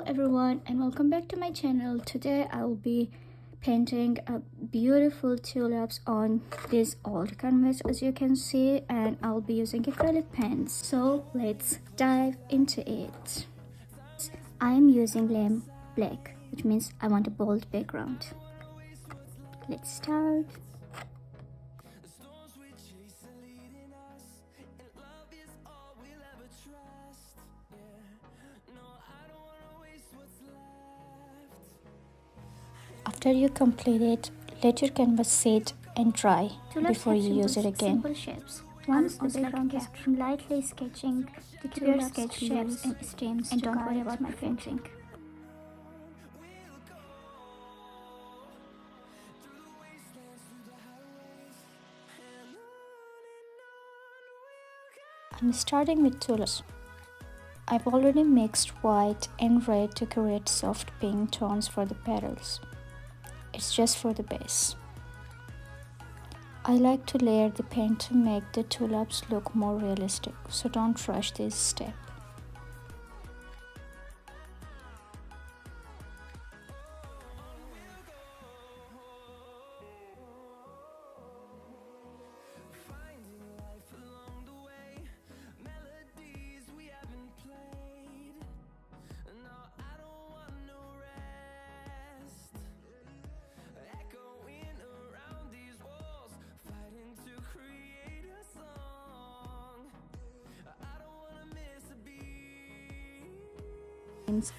everyone, and welcome back to my channel. Today I'll be painting a beautiful tulips on this old canvas, as you can see, and I'll be using acrylic paints. So let's dive into it. I'm using lamp black, which means I want a bold background. Let's start. After you complete it, let your canvas sit and dry before you use it again. Simple shapes. Once the background is lightly sketching the two sketch shapes and stems, and don't worry about my finishing. I'm starting with tulips. I've already mixed white and red to create soft pink tones for the petals. It's just for the base. I like to layer the paint to make the tulips look more realistic, so don't rush this step.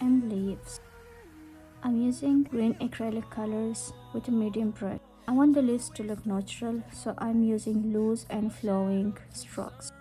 And leaves. I'm using green acrylic colors with a medium brush. I want the leaves to look natural, so I'm using loose and flowing strokes.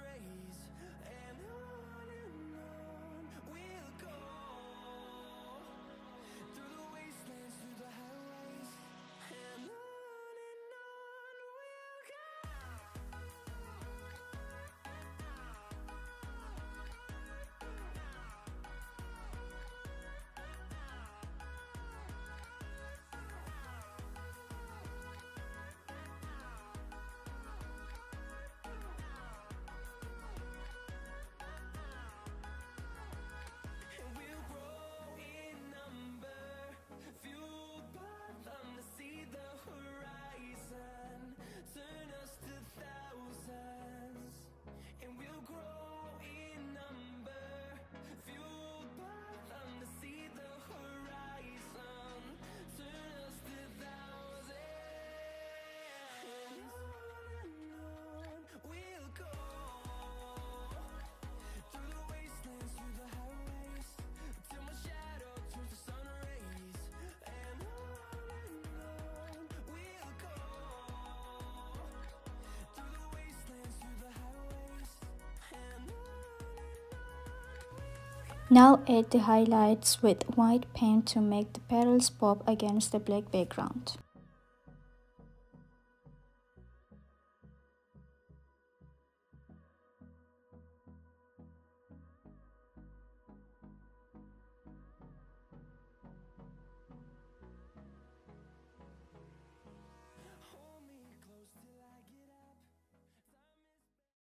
Now add the highlights with white paint to make the petals pop against the black background.